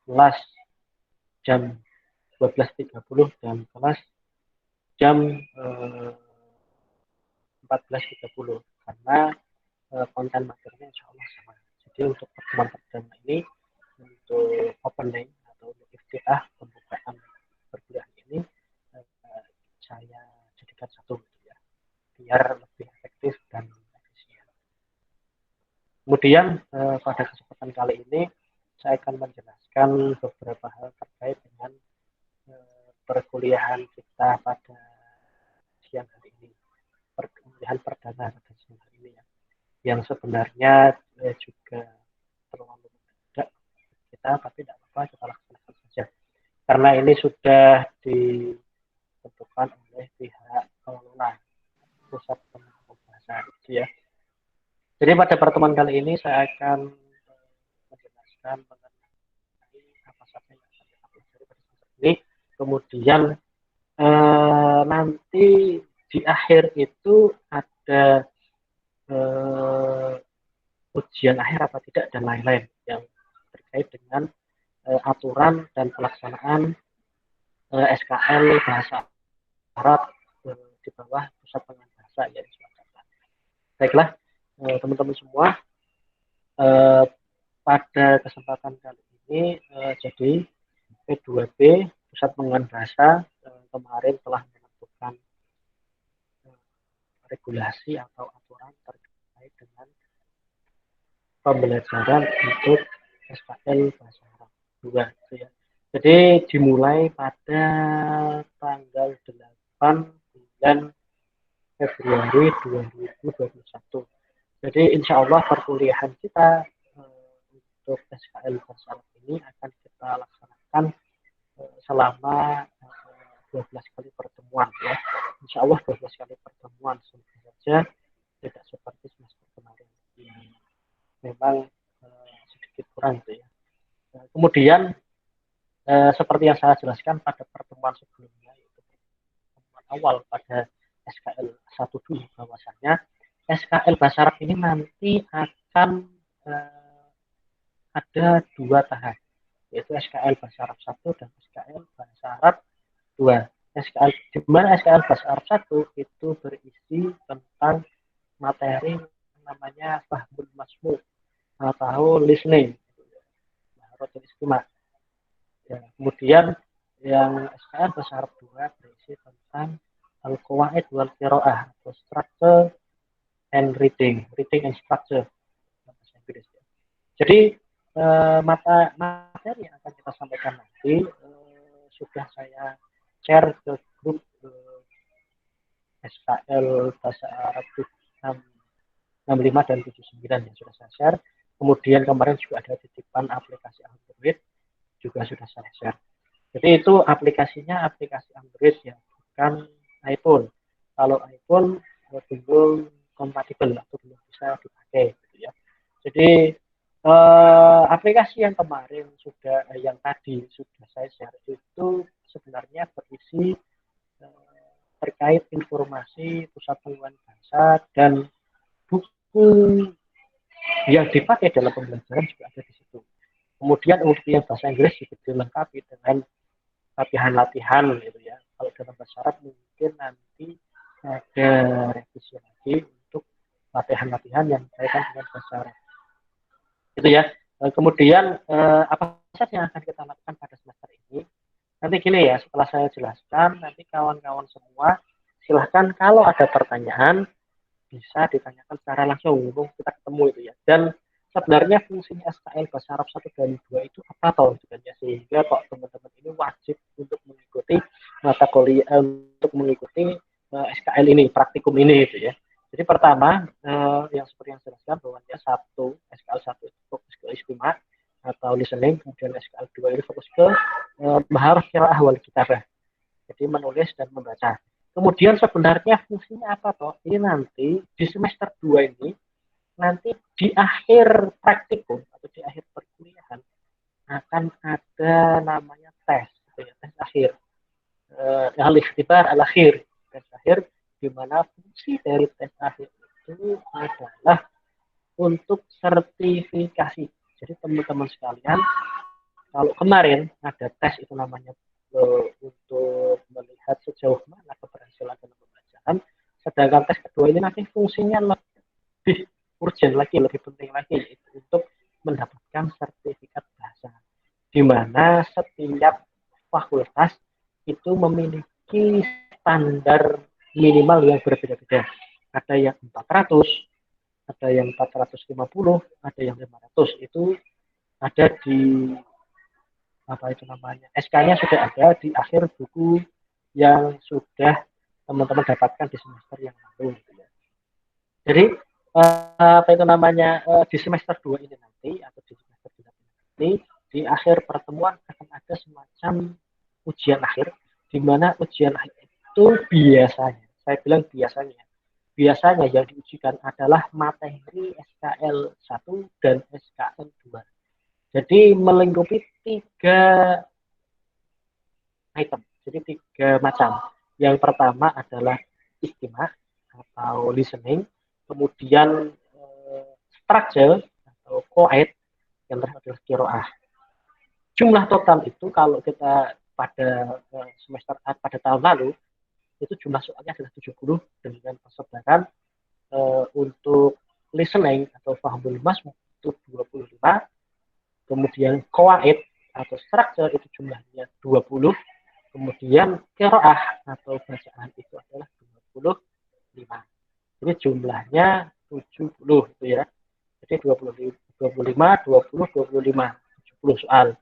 kelas jam 12.30 dan kelas jam 14.30 karena konten materinya insya Allah sama. Jadi untuk pertemuan perdana ini untuk opening atau untuk iftitah pembukaan perkuliahan ini saya jadikan satu ya, biar lebih efektif dan efisien. Kemudian pada kesempatan kali ini saya akan menjelaskan beberapa hal terkait dengan perkuliahan kita pada siang hari ini, perkuliahan perdana pada siang hari ini ya, yang sebenarnya juga terlalu tidak kita, tapi tidak apa-apa kita laksanakan saja karena ini sudah ditentukan oleh pihak pengelola pusat pendidikan bahasa ya. Jadi pada pertemuan kali ini saya akan menjelaskan mengenai apa saja yang akan kita pelajari pada semester ini. Kemudian nanti di akhir itu ada ujian akhir apa tidak dan lain-lain yang terkait dengan aturan dan pelaksanaan SKL bahasa Arab di bawah pusat pengembangan bahasa ya di Surakarta. Baiklah teman-teman semua, pada kesempatan kali ini jadi P2B pusat pengembangan bahasa kemarin telah menentukan regulasi atau aturan terkait dengan pembelajaran untuk SKL bahasa Arab 2 ya. Jadi dimulai pada tanggal 8 bulan Februari 2021. Jadi insya Allah perkuliahan kita untuk SKL bahasa Arab ini akan kita laksanakan selama 12 kali pertemuan ya. Insya Allah 12 kali pertemuan, semoga saja tidak seperti semester kemarin yang memang sedikit kurang gitu ya. Kemudian seperti yang saya jelaskan pada pertemuan sebelumnya, yaitu pertemuan awal pada SKL 1 dulu, bahwasanya SKL bahasa Arab ini nanti akan ada 2 tahap, yaitu SKL bahasa Arab 1 dan SKL bahasa Arab 2. SKL, di mana SKL bahasa Arab 1 itu berisi tentang materi namanya fahmul masmu atau listening, rotul istimak. Ya, kemudian yang SKL bahasa Arab 2 berisi tentang al-qawaid wal qiraah atau structure and reading and structure bahasa Inggris. Jadi materi yang akan kita sampaikan nanti sudah saya share ke grup SKL bahasa Arab 65 dan 79 yang sudah saya share. Kemudian kemarin juga ada titipan aplikasi Android juga sudah saya share. Jadi itu aplikasinya aplikasi Android ya, bukan iPhone. Kalau iPhone belum kompatibel atau belum bisa dipakai gitu ya. Jadi aplikasi yang kemarin sudah yang tadi sudah saya share itu sebenarnya berisi terkait informasi pusat pengembangan bahasa dan buku yang dipakai dalam pembelajaran juga ada di situ. Kemudian untuk yang bahasa Inggris juga dilengkapi dengan latihan-latihan gitu ya. Kalau dalam bahasa Arab mungkin nanti ada revisi lagi untuk latihan-latihan yang berkaitan dengan bahasa Arab. Gitu ya. Kemudian apa saja yang akan kita lakukan pada semester ini? Nanti gini ya, setelah saya jelaskan, nanti kawan-kawan semua silahkan kalau ada pertanyaan bisa ditanyakan secara langsung, mumpung kita ketemu itu ya. Dan sebenarnya fungsinya SKL bahasa Arab 1 dan 2 itu apa toh sebenarnya, sehingga kok teman-teman ini wajib untuk mengikuti mata kuliah untuk mengikuti SKL ini, praktikum ini gitu ya. Jadi pertama yang seperti yang saya jelaskan bahwa dia SKL 1 itu fokus ke istimak atau listening, kemudian SKL 2 ini fokus ke maharah qiraah wal kitabah. Jadi menulis dan membaca. Kemudian sebenarnya fungsinya apa toh? Ini nanti di semester 2 ini nanti di akhir praktikum atau di akhir perkuliahan akan ada namanya tes, gitu ya, tes akhir. Al-ikhtibar al-akhir, tes akhir, di mana fungsi dari tes akhir itu adalah untuk sertifikasi. Jadi teman-teman sekalian, kalau kemarin ada tes itu namanya untuk melihat sejauh mana keberhasilan dalam pembelajaran, sedangkan tes kedua ini nanti fungsinya lebih urgent lagi, lebih penting lagi, yaitu untuk mendapatkan sertifikat bahasa, di mana setiap fakultas itu memiliki standar minimal yang berbeda-beda. Ada yang 400, ada yang 450, ada yang 500. Itu ada di apa itu namanya, SK-nya sudah ada di akhir buku yang sudah teman-teman dapatkan di semester yang lalu. Jadi apa itu namanya, di semester 2 ini nanti atau di semester 3 ini di akhir pertemuan akan ada semacam ujian akhir, di mana ujian akhir itu biasanya, saya bilang biasanya yang diujikan adalah materi SKL 1 dan SKL 2. Jadi melingkupi 3 item, jadi 3 macam. Yang pertama adalah istimak atau listening, kemudian structure atau qaid, yang terakhir adalah qiraah. Jumlah total itu kalau kita pada pada tahun lalu itu jumlah soalnya adalah 70 dengan persebaran untuk listening atau fahmul masmu itu 25, kemudian qaid atau structure itu jumlahnya 20, kemudian qiraah atau bacaan itu adalah 25. Jadi jumlahnya 70 itu ya. Jadi 25, 20, 25, 70 soal.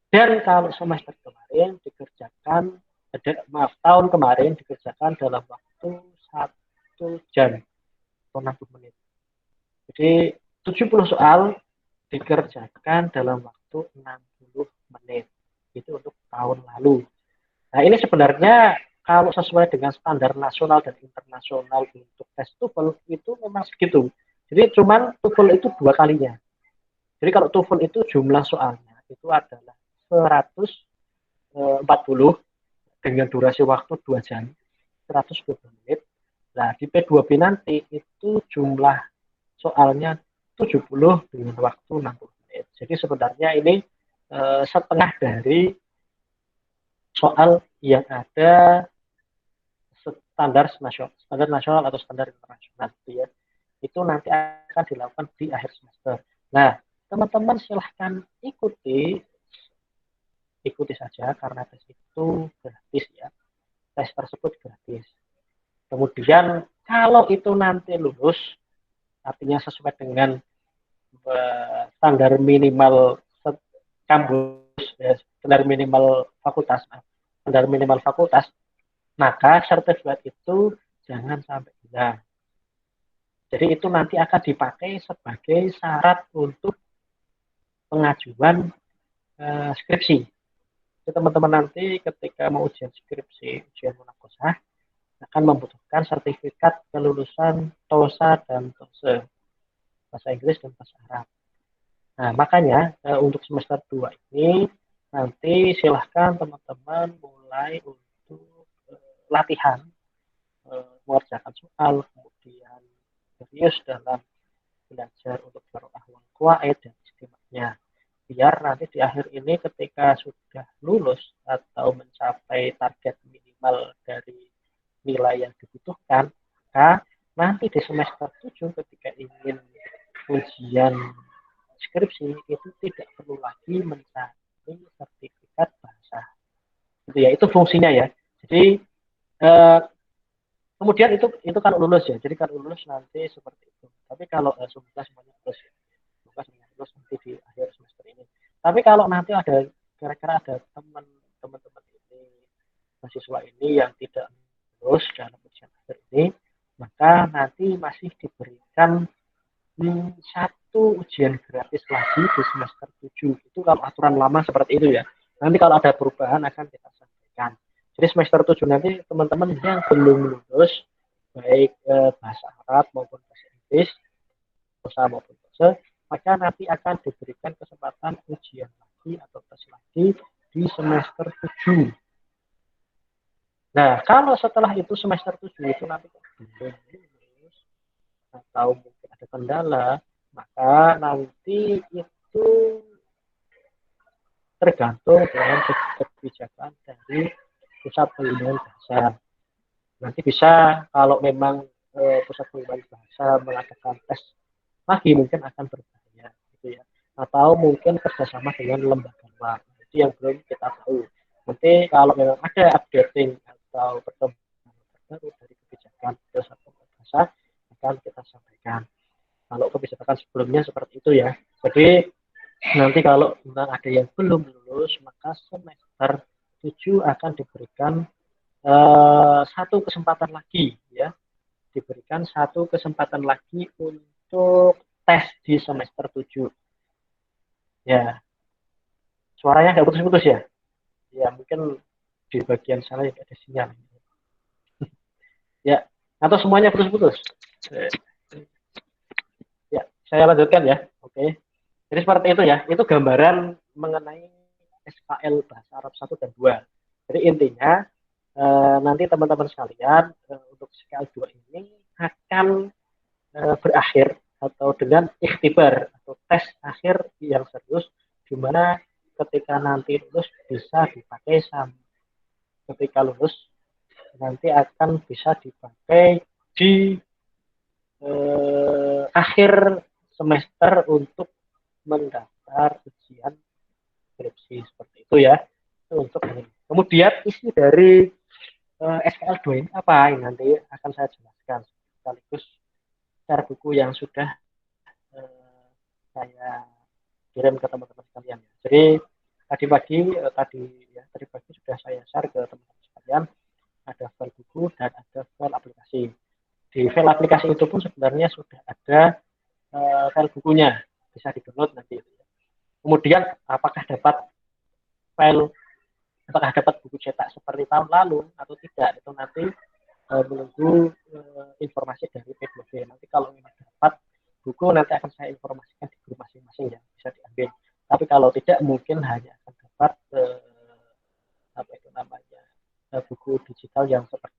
Dan kalau semester kemarin dikerjakan, tahun kemarin dikerjakan dalam waktu 1 jam atau 60 menit. Jadi 70 soal dikerjakan dalam waktu 60 menit. Itu untuk tahun lalu. Nah, ini sebenarnya kalau sesuai dengan standar nasional dan internasional untuk tes TOEFL itu memang segitu. Jadi cuman TOEFL itu 2 kalinya. Jadi kalau TOEFL itu jumlah soalnya itu adalah 140 dengan durasi waktu 2 jam, 120 menit. Nah, di P2B nanti itu jumlah soalnya 70 dengan waktu 60 menit. Jadi sebenarnya ini setengah dari soal yang ada standar nasional atau standar internasional gitu ya. Itu nanti akan dilakukan di akhir semester. Nah, teman-teman silahkan ikuti saja karena tes itu gratis ya. Tes tersebut gratis. Kemudian kalau itu nanti lulus, artinya sesuai dengan standar minimal kampus, standar minimal fakultas, maka sertifikat itu jangan sampai hilang. Jadi itu nanti akan dipakai sebagai syarat untuk pengajuan skripsi. Jadi teman-teman nanti ketika mau ujian skripsi, ujian munaqosyah, akan membutuhkan sertifikat kelulusan TOSA dan TOSE, bahasa Inggris dan bahasa Arab. Nah, makanya untuk semester 2 ini nanti silahkan teman-teman mulai untuk latihan, mengerjakan soal, kemudian serius dalam belajar untuk qiraah wal qawaid dan istimaknya. Biar nanti di akhir ini ketika sudah lulus atau mencapai target minimal dari nilai yang dibutuhkan, maka nanti di semester 7 ketika ingin ujian skripsi itu tidak perlu lagi mencari sertifikat bahasa. Itu ya, itu fungsinya ya. Jadi kemudian itu kalau lulus ya. Jadi kalau lulus nanti seperti itu. Tapi kalau semuanya lulus ya. Semoga semuanya lulus nanti di akhir semester ini. Tapi kalau nanti ada kira-kira ada teman-teman ini, mahasiswa ini yang tidak lulus dalam ujian akhir ini, maka nanti masih diberikan satu ujian gratis lagi di semester 7. Itu kalau aturan lama seperti itu ya. Nanti kalau ada perubahan akan kita sampaikan. Jadi semester 7 nanti teman-teman yang belum lulus, baik bahasa Arab maupun bahasa Inggris, bahasa maupun bahasa, maka nanti akan diberikan kesempatan ujian lagi atau tes lagi di semester 7. Nah, kalau setelah itu semester 7 itu nanti belum lulus atau mungkin ada kendala, maka nanti itu tergantung dengan kebijakan dari pusat pengembangan bahasa. Nanti bisa kalau memang pusat pengembangan bahasa mengadakan tes lagi mungkin akan berbahaya gitu ya. Atau mungkin kerjasama dengan lembaga luar. Itu yang belum kita tahu. Nanti kalau memang ada updating atau perkembangan terbaru dari kebijakan pusat pengembangan bahasa akan kita sampaikan. Kalau kebijakan sebelumnya seperti itu ya. Jadi nanti kalau memang ada yang belum lulus, maka semester 7 akan diberikan satu kesempatan lagi ya, diberikan satu kesempatan lagi untuk tes di semester 7. Ya, suaranya nggak putus-putus ya? Ya, mungkin di bagian sana ada sinyal. Ya, atau semuanya putus-putus? Ya, saya lanjutkan ya. Oke. Jadi seperti itu ya. Itu gambaran mengenai SKL bahasa Arab 1 dan 2. Jadi intinya nanti teman-teman sekalian untuk SKL 2 ini akan berakhir atau dengan ikhtibar atau tes akhir yang serius di mana ketika nanti lulus bisa dipakai ketika lulus nanti akan bisa dipakai di akhir semester untuk mendaftar ujian skripsi seperti itu ya. Untuk ini. Kemudian isi dari SKL 2 ini apa? Ini nanti akan saya jelaskan sekaligus share buku yang sudah saya kirim ke teman-teman sekalian. Jadi tadi pagi sudah saya share ke teman-teman sekalian. Ada file buku dan ada file aplikasi. Di file aplikasi itu pun sebenarnya sudah ada file bukunya, bisa di-download nanti. Kemudian file apakah dapat buku cetak seperti tahun lalu atau tidak itu nanti menunggu informasi dari P2P. Nanti kalau memang dapat buku nanti akan saya informasikan di grup masing-masing ya, bisa diambil. Tapi kalau tidak mungkin hanya akan dapat apa itu namanya buku digital yang seperti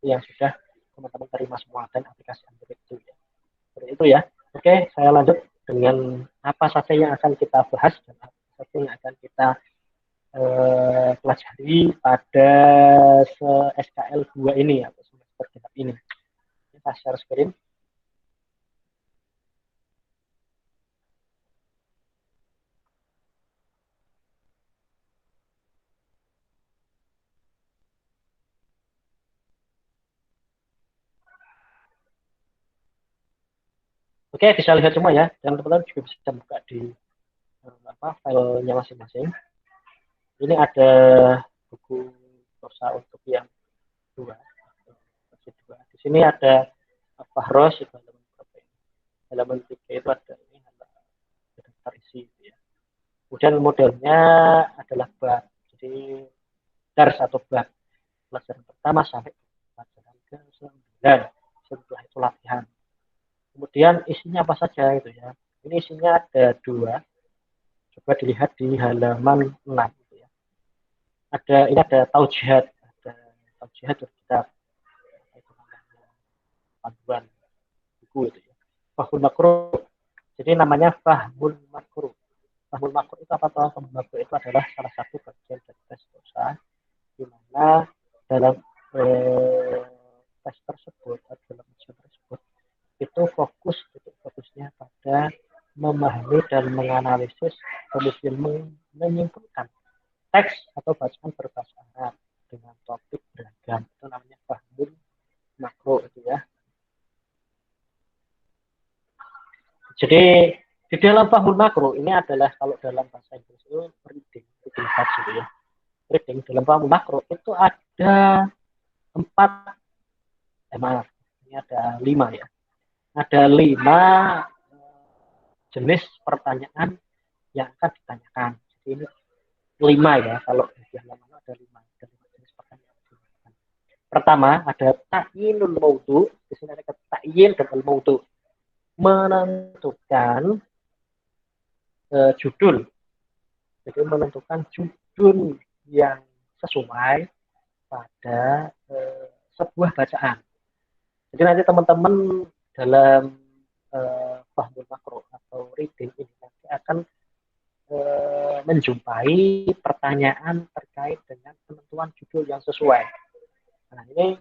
yang sudah teman-teman terima semua dan aplikasi Android itu ya. Seperti itu ya. Oke, saya lanjut dengan apa saja yang akan kita bahas dan apa saja yang akan kita pelajari pada SKL 2 ini atau semester genap ini. Kita share screen. Oke, bisa lihat semua ya. Dan teman-teman juga bisa buka di filenya masing-masing. Ini ada buku prosa untuk yang dua. Di sini ada Fahros itu halaman 3 itu ada ini daftar isi ya. Kemudian modelnya adalah bab. Jadi dars atau bab pelajaran pertama sampai pelajaran ke-9. Setelah itu latihan. Kemudian isinya apa saja itu ya. Ini isinya ada 2. Coba dilihat di halaman 6 gitu ya. Ini ada taujihat, kita panduan buku itu ya. Fahmul makruh. Jadi namanya Fahmul makruh. Fahmul makruh itu apa toh? Fahmul makruh itu adalah salah satu bagian dari tes dosa di mana dalam tes tersebut atau dalam ujian tersebut itu fokusnya pada memahami dan menganalisis kemudian menyimpulkan teks atau bacaan berbahasa Arab dengan topik beragam. Itu namanya fahmul makro itu ya. Jadi di dalam fahmul makro ini adalah kalau dalam bahasa Inggris itu reading gitu ya. Reading dalam fahmul makro itu ada 4 maaf, ini ada 5 ya. Ada 5 jenis pertanyaan yang akan ditanyakan. Jadi ini 5 ya, kalau di halaman ada 5 jenis pertanyaan. Pertama ada ta'yinul maudu, di sini ada kata ta'yin dan al-maudu. Menentukan judul. Jadi menentukan judul yang sesuai pada sebuah bacaan. Jadi nanti teman-teman dalam fahmul makro atau reading ini nanti akan menjumpai pertanyaan terkait dengan penentuan judul yang sesuai. Nah, ini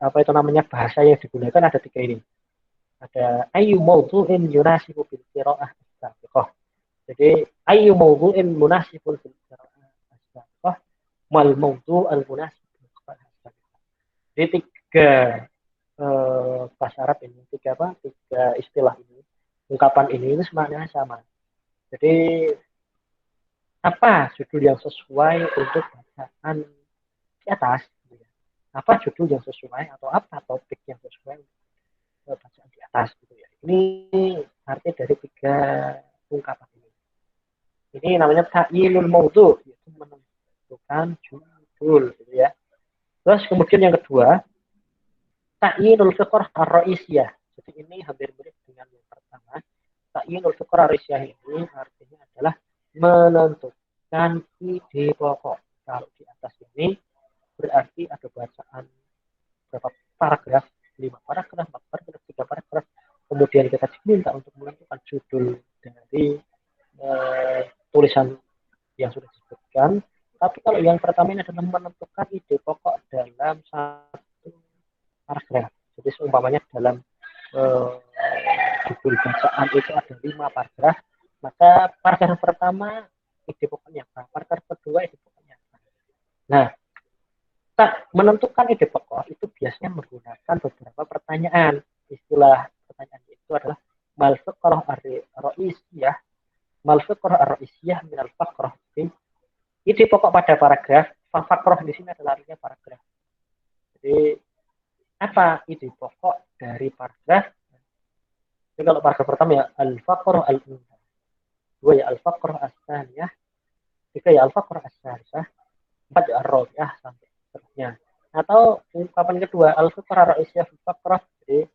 apa itu namanya bahasa yang digunakan ada tiga ini. Ada ayu mawdu'in yunasibu bil qiraah as-sabiqah. Jadi ayu mawdu'in munasibun bil qiraah as-sabiqah mal mawdu' al-munasib bil qiraah as-sabiqah. Jadi tiga bahasa Arab ini, tiga istilah ini, ungkapan ini itu semuanya sama. Jadi apa judul yang sesuai untuk bacaan di atas? Apa judul yang sesuai atau apa topik yang sesuai untuk bacaan di atas? Gitu ya. Ini arti dari tiga ungkapan ini. Ini namanya ta'yinul mawdu, yaitu menentukan judul, gitu ya. Terus kemudian yang kedua, ta'yinul fiqh ar-ra'isiyah. Jadi ini hampir mirip dengan yang pertama. Ta'yinul fiqh ar-ra'isiyah ini artinya adalah menentukan ide pokok. Kalau di atas ini berarti ada bacaan berapa paragraf, 5 paragraf, 4 paragraf, 3 paragraf. Kemudian kita diminta untuk menentukan judul dari tulisan yang sudah disebutkan. Tapi kalau yang pertama ini adalah menentukan ide pokok dalam satu paragraf. Jadi seumpamanya dalam judul bacaan itu ada 5 paragraf, maka paragraf pertama ide pokoknya apa, paragraf kedua ide pokoknya apa. Nah, menentukan ide pokok itu biasanya menggunakan beberapa pertanyaan. Istilah pertanyaan itu adalah mal fiqrah ar-ra'isiyah, mal fiqrah ar-ra'isiyah min al-faqrah. Ide pokok pada paragraf, faqrah di sini adalah artinya paragraf. Jadi apa ide pokok dari paragraf? Jadi kalau paragraf pertama ya al-faqrah al-ula, dua ya al-faqrah as-tsaniyah, tiga ya al-faqrah as-salisah, empat ya ar-rabi'ah sampai seterusnya. Atau ungkapan kedua al-fiqrah ar-ra'isiyah fil faqrah. Jadi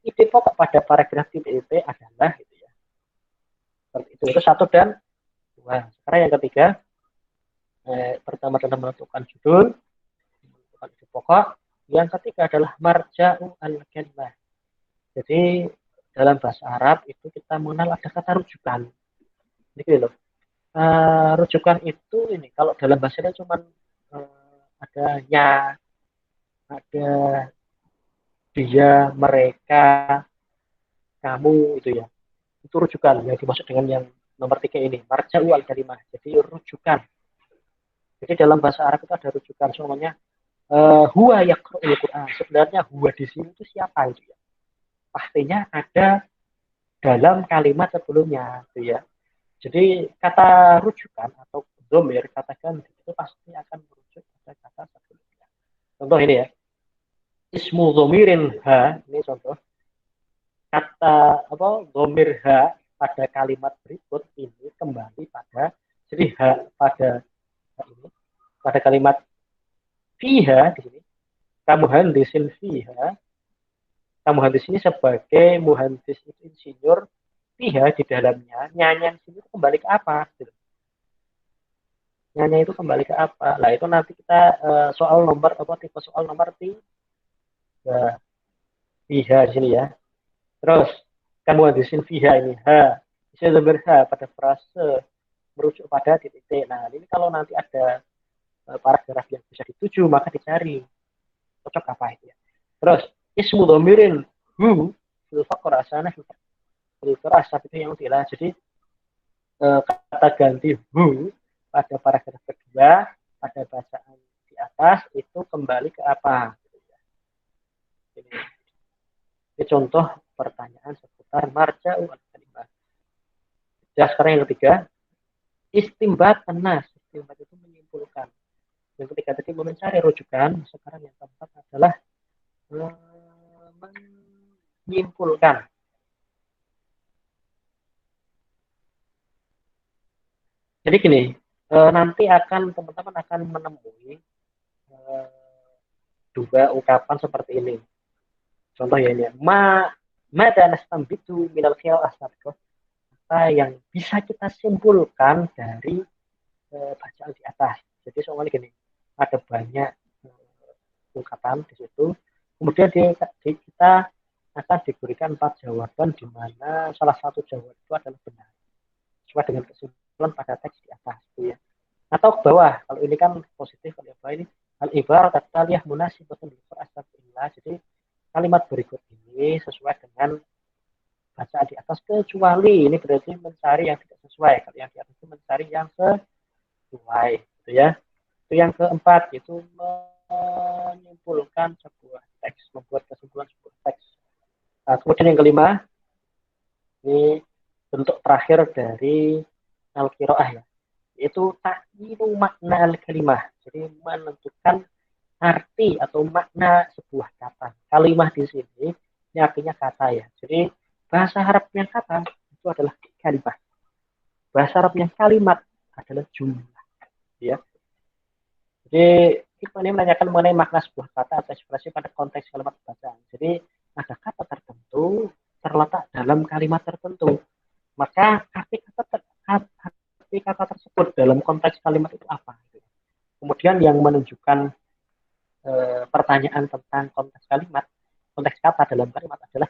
ide pokok pada paragraf itu adalah gitu ya. Seperti itu satu dan dua. Sekarang yang ketiga, pertama adalah menentukan judul, menentukan ide pokok. Yang ketiga adalah marja'u al-kalimah. Jadi dalam bahasa Arab itu kita mengenal ada kata rujukan. Ini loh. Rujukan itu ini kalau dalam bahasanya cuma ada ya, ada dia, mereka, kamu itu ya. Itu rujukan yang dimaksud dengan yang nomor tiga ini, marja'u al-kalimah. Jadi rujukan. Jadi dalam bahasa Arab itu ada rujukan semuanya huwa yaqra'ul Quran. Sebenarnya huwa di sini itu siapa itu ya? Pastinya ada dalam kalimat sebelumnya itu ya. Jadi kata rujukan atau domir, kata ganti itu pasti akan merujuk pada kata sebelumnya. Contoh ini ya, ismu domirin ha, ini contoh kata apa domir ha pada kalimat berikut ini kembali pada jadi ha pada ini pada kalimat fiha di sini kamu handisin fiha, kamu handis ini sebagai muhandis itu insinyur, fiha di dalamnya nyanyian sini kembali ke apa gitu. Nyanyi itu kembali ke apa? Lah itu nanti kita soal nomor apa tipe soal nomor 3 fiha di sini ya. Terus kamu hadisin fiha ini ha bisa berha pada frase merujuk pada titik. Nah ini kalau nanti ada paragraf yang bisa dituju maka dicari cocok apa itu ya. Terus ismu domirin hu fil faqr asana fil asaf itu yang utila. Jadi kata ganti hu pada paragraf kedua pada bacaan di atas itu kembali ke apa? Ini contoh pertanyaan seputar marja'u al-kalimah. Ya, sekarang yang ketiga, istimbat tenas. Istimbat itu menyimpulkan. Yang ketiga tadi mencari rujukan. Sekarang yang keempat adalah menyimpulkan. Jadi gini, nanti akan teman-teman akan menemui dua ungkapan seperti ini. Contoh ya ini, mada nastambitu minal khiyal asabqah. Apa yang bisa kita simpulkan dari bacaan di atas. Jadi soalnya gini, ada banyak ungkapan di situ. Kemudian kita akan diberikan 4 jawaban di mana salah satu jawaban itu adalah benar sesuai dengan kesimpulan pada teks di atas ya. Atau ke bawah, kalau ini kan positif, kalau bawah ini al-ibarat at-taliyah munasibatun li astagfirullah. Jadi kalimat berikut ini sesuai dengan bacaan di atas, kecuali ini berarti mencari yang tidak sesuai. Kalau yang di atas itu mencari yang sesuai gitu ya. Itu yang keempat, itu menyimpulkan sebuah teks, membuat kesimpulan sebuah teks. Nah, kemudian yang kelima, ini bentuk terakhir dari al-qiraah ya, yaitu takyiru makna al-kalimah. Jadi menentukan arti atau makna sebuah kata. Kalimah di sini ini artinya kata ya. Jadi bahasa Arabnya kata itu adalah kalimah. Bahasa Arabnya kalimat adalah jumlah ya. Jadi kita ini menanyakan mengenai makna sebuah kata atau ekspresi pada konteks kalimat bacaan. Jadi ada kata tertentu terletak dalam kalimat tertentu. Maka arti kata tersebut dalam konteks kalimat itu apa? Kemudian yang menunjukkan pertanyaan tentang konteks kalimat, konteks kata dalam kalimat adalah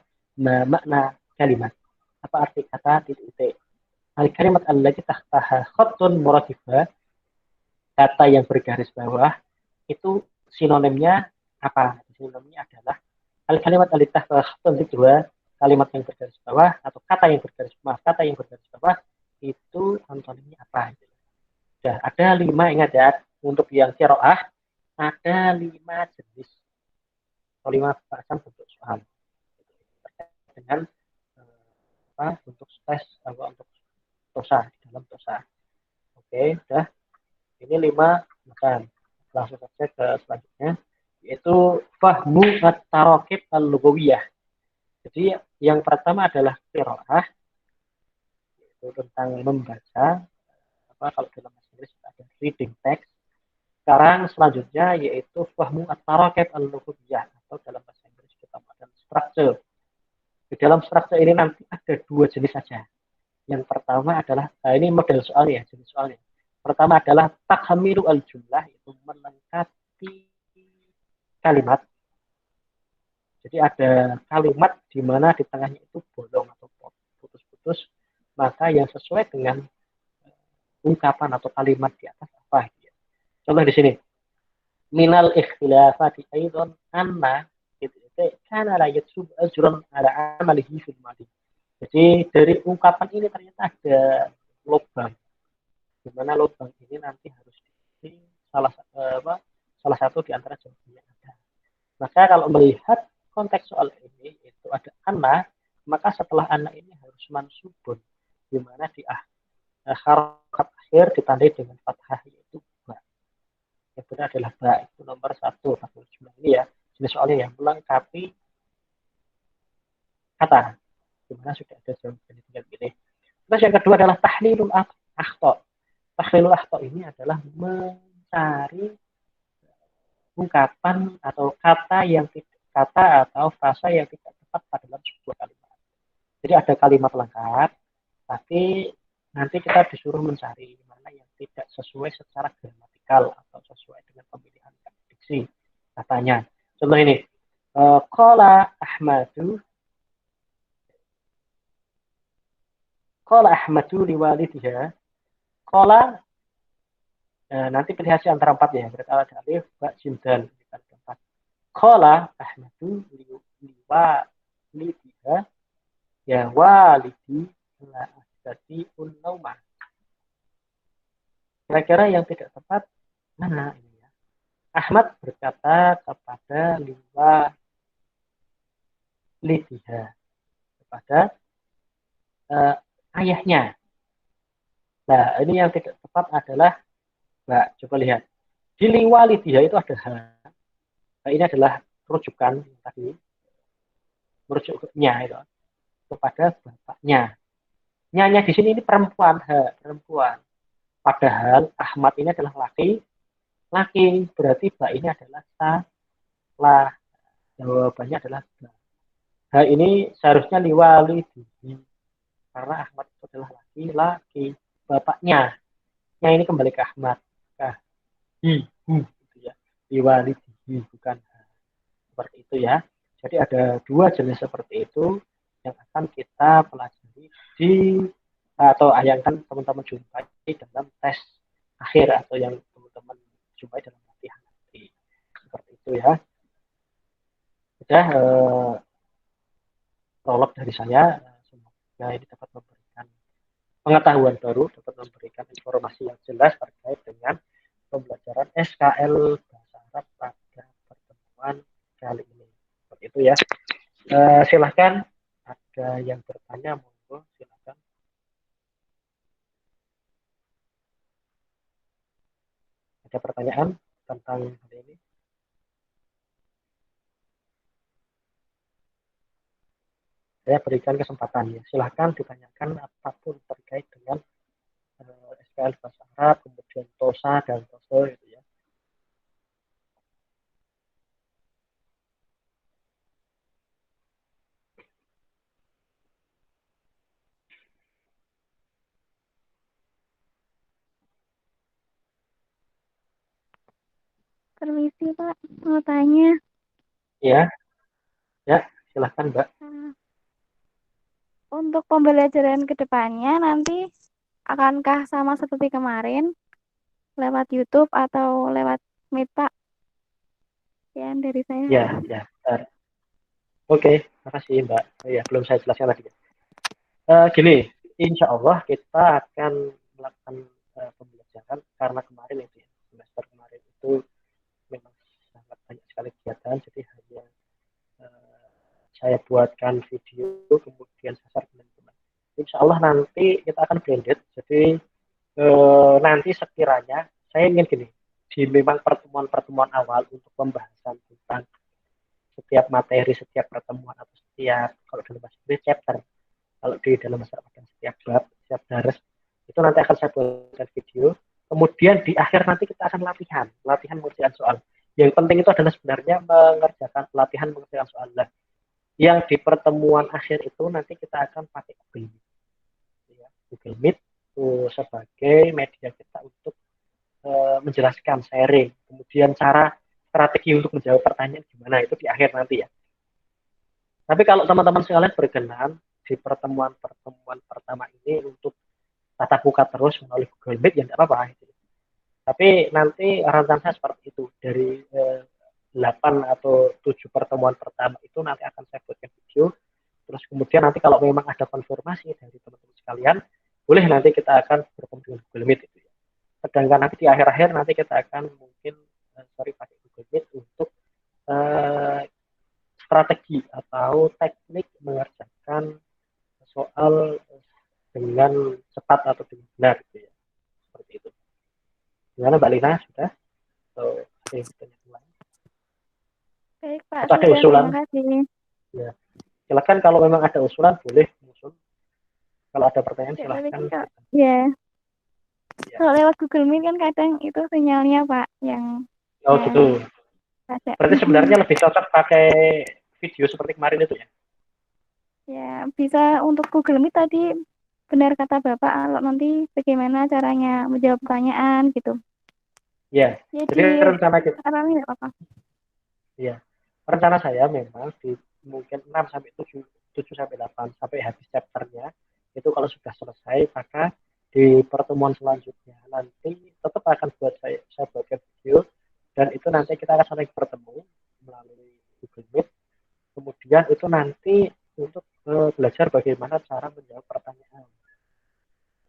makna kalimat. Apa arti kata titik-titik? Al-kalimat allati tahtaha khattun muradifah, kata yang bergaris bawah, itu sinonimnya apa? Sinonimnya adalah al-kalimat allati tahtaha khattun titik, kalimat yang bergaris bawah atau kata yang bergaris bawah itu antonimnya apa? Sudah ada 5, ingat ya, untuk yang qiraah ada 5 jenis atau 5 bacaan bentuk soal dengan untuk tes atau untuk tosa di dalam tosa. Oke, sudah. Ini 5 macam. Langsung saja ke selanjutnya, yaitu fahmu at-tarakib al-lughawiyah. Jadi yang pertama adalah qiraah, itu tentang membaca. Kalau dalam bahasa Inggris ada reading text. Sekarang selanjutnya yaitu fahmu at-tarakib al-lughawiyah, atau dalam bahasa Inggris kita ada structure. Di dalam structure ini nanti ada 2 jenis saja. Yang pertama adalah, ini model soalnya, jenis soalnya. Pertama adalah takhamilu al-jumlah, itu melengkapi kalimat. Jadi ada kalimat di mana di tengahnya itu bolong atau putus-putus, maka yang sesuai dengan ungkapan atau kalimat di atas apa? Contoh di sini, minal ikhtilafati aidan anna kana la yatsub ajran ala amalihi fil madi. Jadi dari ungkapan ini ternyata ada lubang, di mana lubang ini nanti harus di salah satu di antara jawabannya ada. Maka kalau melihat konteks soal ini itu ada anna, maka setelah anna ini harus mansubun, di mana di harokat akhir ditandai dengan fathah, yaitu ba. Yang benar adalah ba, itu nomor 1 jumlah ini ya, jenis soalnya yang melengkapi kata, di mana sudah ada jawaban tinggal pilih. Terus yang kedua adalah tahlilul akhta. Tahlilul akhta ini adalah mencari ungkapan atau kata atau frasa yang tidak tepat pada dalam sebuah kalimat. Jadi ada kalimat lengkap, tapi nanti kita disuruh mencari mana yang tidak sesuai secara gramatikal atau sesuai dengan pemilihan diksi katanya. Contoh ini, qala Ahmadu liwalidha. Qala, nanti pilih hasil antara 4 ya, berarti ada alif, ba, jim, dal. Qala Ahmadu liwalidha ya walidi la asdati unnauma. Kira-kira yang tidak tepat mana ini ya? Ahmad berkata kepada liwalidha, kepada ayahnya. Nah, ini yang tidak tepat adalah ba. Coba lihat. Di liwalidha itu ada ha. Nah, ini adalah rujukan tadi, merujuknya itu kepada bapaknya. Nyanya di sini ini perempuan, perempuan. Padahal Ahmad ini adalah laki, berarti ba ini adalah salah. Jawabannya adalah ba. Ha ini seharusnya liwalidihi, karena Ahmad itu adalah laki, bapaknya. Nya ini kembali ke Ahmad. Gitu ya. Liwalidihi bukan ha. Seperti itu ya. Jadi ada dua jenis seperti itu yang akan kita pelajari di atau yang kan teman-teman jumpai dalam tes akhir atau yang teman-teman jumpai dalam latihan nanti. Seperti itu ya. Sudah prolog dari saya. Semoga ini dapat memberikan pengetahuan baru, dapat memberikan informasi yang jelas terkait dengan pembelajaran SKL Bahasa Arab pada pertemuan kali ini. Seperti itu ya. Silahkan ada yang bertanya, monggo silahkan. Ada pertanyaan tentang hal ini? Saya berikan kesempatan ya. Silahkan ditanyakan apapun terkait dengan SKL Bahasa Arab, kemudian TOSA dan TOEFL itu ya. Permisi Pak, mau tanya. Ya, ya, silahkan Mbak. Untuk pembelajaran ke depannya nanti akankah sama seperti kemarin lewat YouTube atau lewat Meet Pak? Sekian dari saya. Ya, ya. Bentar. Oke, makasih Mbak. Ya, belum saya jelaskan lagi. Gini, insya Allah kita akan melakukan pembelajaran karena kemarin itu ya, semester kemarin itu memang sangat banyak sekali kegiatan, jadi hanya uh, saya buatkan video kemudian saya share teman-teman. Insya Allah nanti kita akan blended, jadi nanti sekiranya saya ingin gini, di memang pertemuan-pertemuan awal untuk pembahasan tentang setiap materi, setiap pertemuan atau setiap kalau dalam bahasa Inggris chapter, kalau di dalam masyarakat setiap bab, setiap daras itu nanti akan saya buatkan video. Kemudian di akhir nanti kita akan latihan mengerjakan soal. Yang penting itu adalah sebenarnya mengerjakan latihan mengerjakan soal. Nah, yang di pertemuan akhir itu nanti kita akan pakai Google Meet, ya. Google Meet itu sebagai media kita untuk menjelaskan, sharing, kemudian cara strategi untuk menjawab pertanyaan gimana itu di akhir nanti ya. Tapi kalau teman-teman sekalian berkenan di pertemuan-pertemuan pertama ini untuk tatap muka terus melalui Google Meet ya tidak apa-apa. Gitu. Tapi nanti rencana saya seperti itu dari 8 atau 7 pertemuan pertama itu nanti akan saya buatkan video. Terus kemudian nanti kalau memang ada konfirmasi dari teman-teman sekalian, boleh nanti kita akan bertemu dengan Google Meet itu ya. Sedangkan nanti di akhir-akhir nanti kita akan mungkin pakai Google Meet untuk uh, strategi atau teknik mengerjakan soal dengan cepat atau dengan benar gitu ya. Seperti itu. Gimana Mbak Lina sudah? Atau ada yang bertanya lain? Baik Pak, Atau ada sudah. usulan? Terima kasih. Ya. Silakan kalau memang ada usulan boleh usul. Kalau ada pertanyaan Ya, tapi silahkan. kan ya, Ya. kalau lewat Google Meet kan kadang itu sinyalnya Pak yang Oh ya gitu. ada. Berarti sebenarnya lebih cocok pakai video seperti kemarin itu ya? Ya, bisa untuk Google Meet tadi benar kata Bapak kalau nanti bagaimana caranya menjawab pertanyaan gitu. Ya. Ya Jadi di rencana kita, sekarang ini apa? ya. Rencana saya memang di mungkin 6 sampai 7, 7 sampai 8 sampai habis chapternya itu kalau sudah selesai maka di pertemuan selanjutnya nanti tetap akan saya buatkan video dan itu nanti kita akan saling bertemu melalui Google Meet. Kemudian itu nanti untuk belajar bagaimana cara menjawab pertanyaan.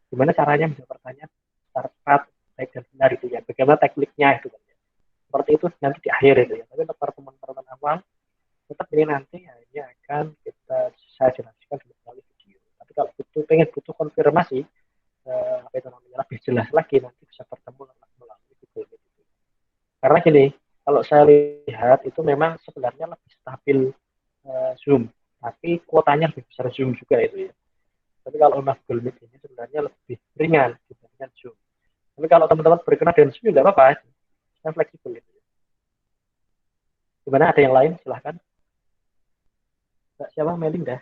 Gimana caranya menjawab pertanyaan secara cepat, baik dan benar itu ya. Bagaimana tekniknya itu kan ya. Seperti itu nanti di akhir itu ya. Tapi untuk pertemuan-pertemuan awal tetap ini nanti ya, ini akan saya jelaskan melalui video. Tapi kalau butuh konfirmasi apa itu namanya lebih jelas lagi nanti bisa bertemu melalui Google Meet. Karena gini, kalau saya lihat itu memang sebenarnya lebih stabil Zoom, tapi kuotanya lebih besar Zoom juga itu ya. Tapi kalau memang Google Meet ini sebenarnya lebih ringan dibandingkan Zoom. Tapi kalau teman-teman berkenan dengan Zoom, tidak apa-apa. Saya fleksibel itu. Gimana ada yang lain? Silahkan. Siapa Melinda?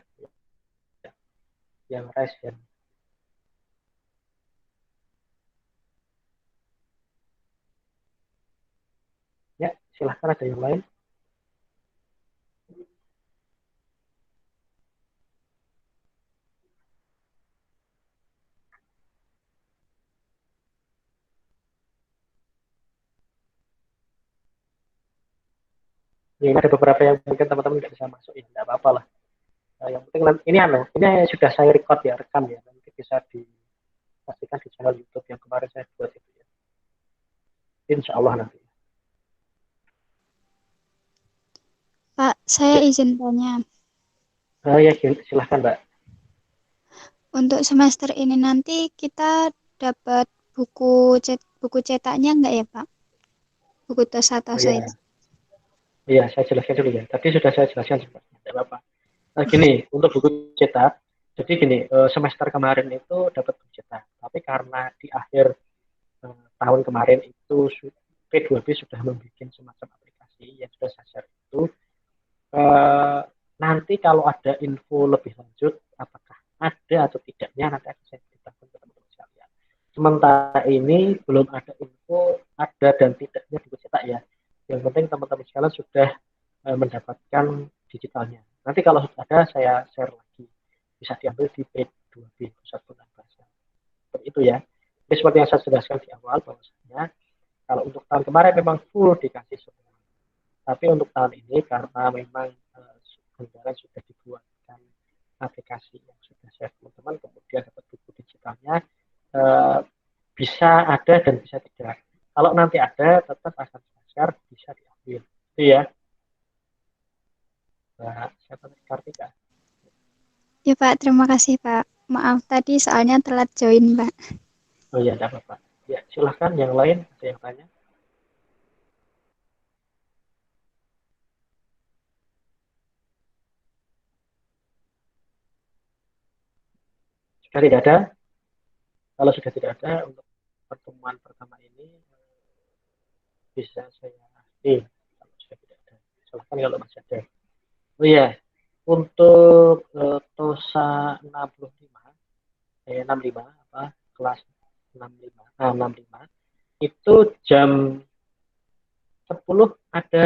Yang raise hand. Ya, silahkan ada yang lain. Ya, ini ada beberapa yang mungkin teman-teman nggak bisa masuk, ya nggak apa-apa lah. Yang penting nanti ini sudah saya record ya, rekam ya, nanti bisa dipastikan di channel YouTube yang kemarin saya buat itu ya. Insya Allah nanti. Pak, saya izin tanya. Ya silahkan Mbak. Untuk semester ini nanti kita dapat buku cetaknya enggak ya, Pak? Buku tos-tos Iya, itu. iya saya jelaskan dulu ya. Tadi sudah saya jelaskan sebenarnya, tidak apa-apa. Gini, untuk buku cetak, jadi gini, semester kemarin itu dapat buku cetak, tapi karena di akhir tahun kemarin itu P2B sudah membuat semacam aplikasi yang sudah saya share itu, nanti kalau ada info lebih lanjut, apakah ada atau tidaknya, nanti akan saya beritahu ke teman-teman sekalian. Sementara ini belum ada info ada dan tidaknya buku cetak ya. Yang penting teman-teman sekalian sudah mendapatkan digitalnya. Nanti kalau sudah ada, saya share lagi. Bisa diambil di P2B, Pusat Pengembangan Bahasa. Seperti itu ya. Jadi seperti yang saya jelaskan di awal, bahwasanya kalau untuk tahun kemarin memang full dikasih semua. Tapi untuk tahun ini karena memang anggaran sudah dibuatkan aplikasi yang sudah share teman-teman, kemudian dapat buku digitalnya, bisa ada dan bisa tidak. Kalau nanti ada, tetap akan share, bisa diambil. Itu ya. Siapa Kartika? Ya Pak, terima kasih Pak. Maaf tadi soalnya telat join Pak. Oh iya, tidak apa-apa. Ya, silahkan yang lain ada yang tanya. Sudah tidak ada? Kalau sudah tidak ada, untuk pertemuan pertama ini bisa saya akhiri. Kalau sudah tidak ada, silahkan kalau masih ada. Oh iya, untuk TOSA 65 apa kelas 65 itu jam 10 ada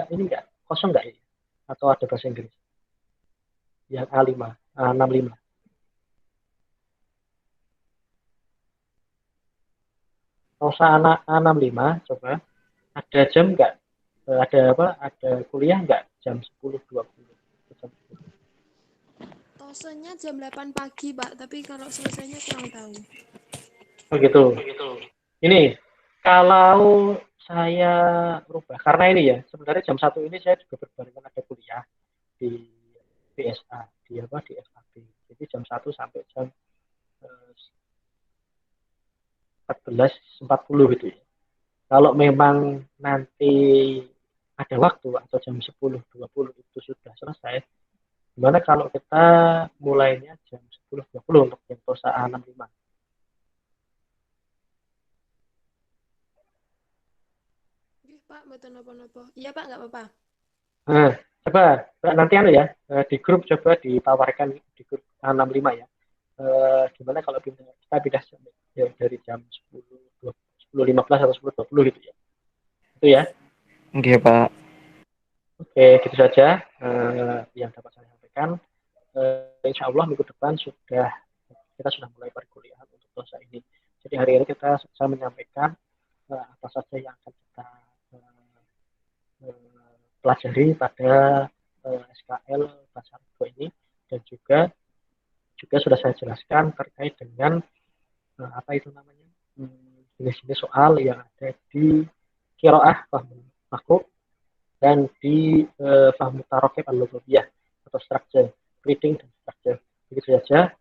ini enggak kosong enggak ya, atau ada bahasa Inggris yang A5 A65 TOSA A65 coba ada jam enggak, ada apa, ada kuliah enggak jam 10.20 jam 10. Tosenya jam 8 pagi, Pak, tapi kalau selesainya kurang tahu. Oh gitu. Ini kalau saya rubah karena ini ya, sebenarnya jam 1 ini saya juga berbarengan ada kuliah di BSA, di apa, di FAB. Jadi jam 1 sampai jam 14.40 gitu ya. Kalau memang nanti ada waktu atau jam 10.20 itu sudah selesai, gimana kalau kita mulainya jam 10.20 untuk yang TOSA A65? Pak, betul nopo-nopo. Iya, Pak, nggak apa-apa. Nah, coba nanti ya, di grup coba ditawarkan di grup A65 ya. Gimana kalau kita pindah ya, dari jam 10.15 atau 10.20 gitu ya. Itu ya. Oke, Pak. Oke, gitu saja yang dapat saya sampaikan. Insya Allah minggu depan kita sudah mulai perkuliahan untuk TOSA ini. Jadi hari ini saya menyampaikan apa saja yang akan kita pelajari pada SKL bahasa Arab ini, dan juga sudah saya jelaskan terkait dengan apa itu namanya jenis-jenis soal yang ada di qiraah fahmu makhluk dan di fahmu tarokib al-lughawiyah atau structure reading dan structure. Begitu saja.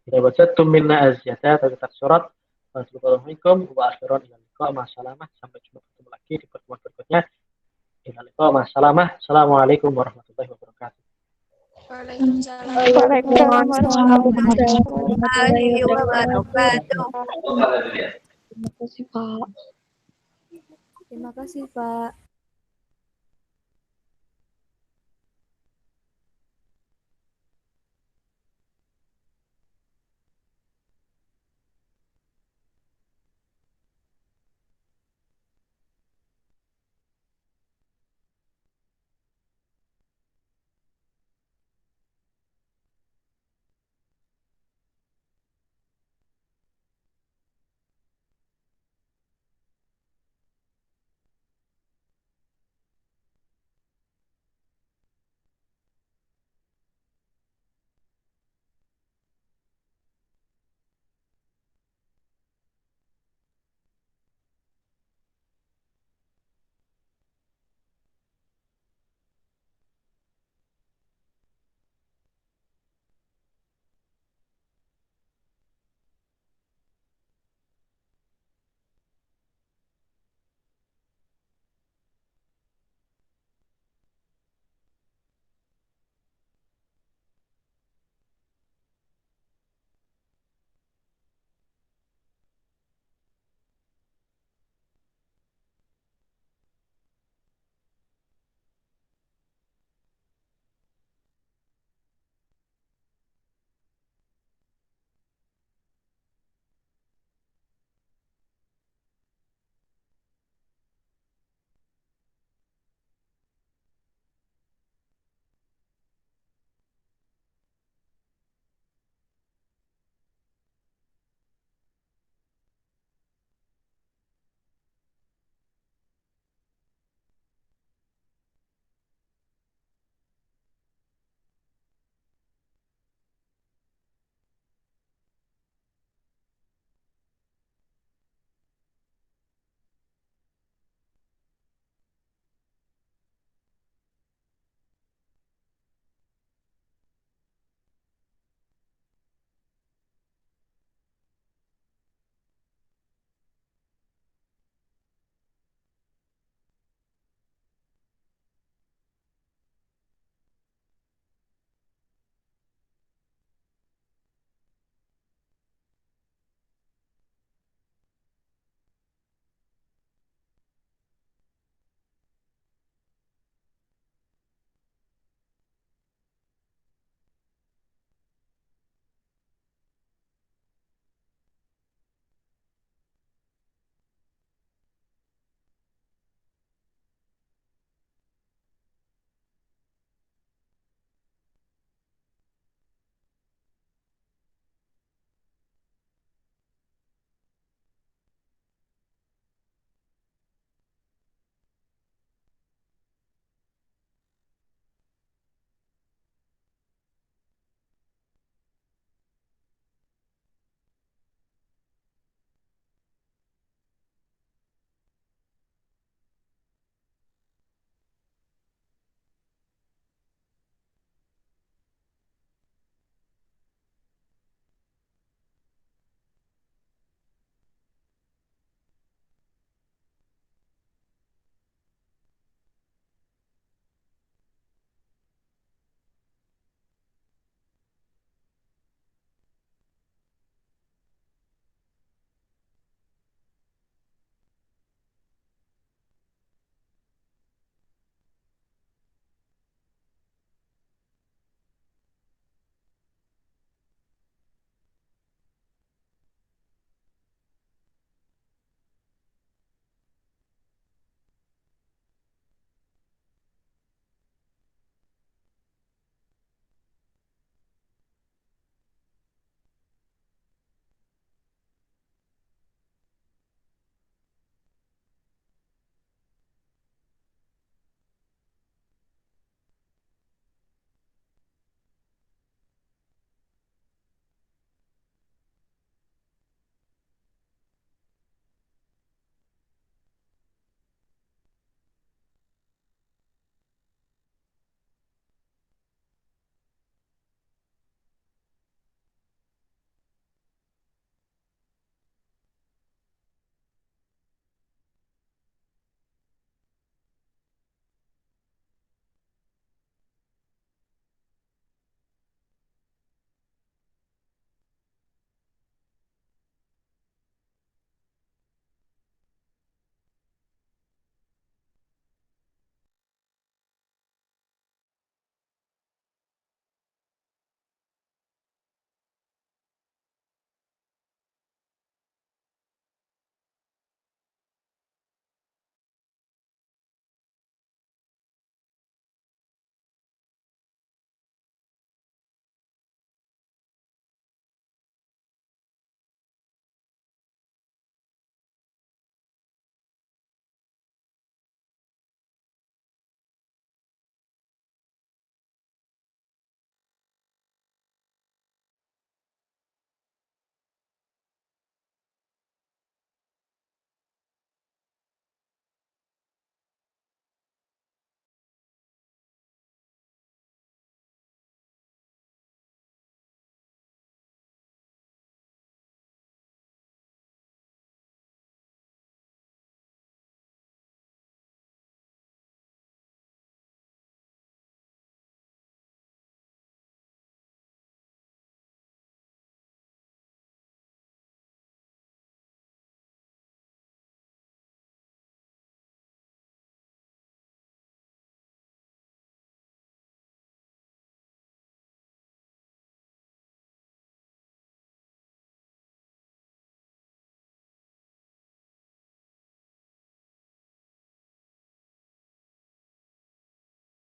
Kita baca minna azyata atau kita surat. Assalamualaikum warahmatullahi wabarakatuh. Sampai jumpa ketemu lagi di pertemuan berikutnya. Assalamualaikum warahmatullahi wabarakatuh. Waalaikumsalam. Warahmatullahi wabarakatuh. wabarakatuh. Terima kasih, Pak. Terima kasih, Pak.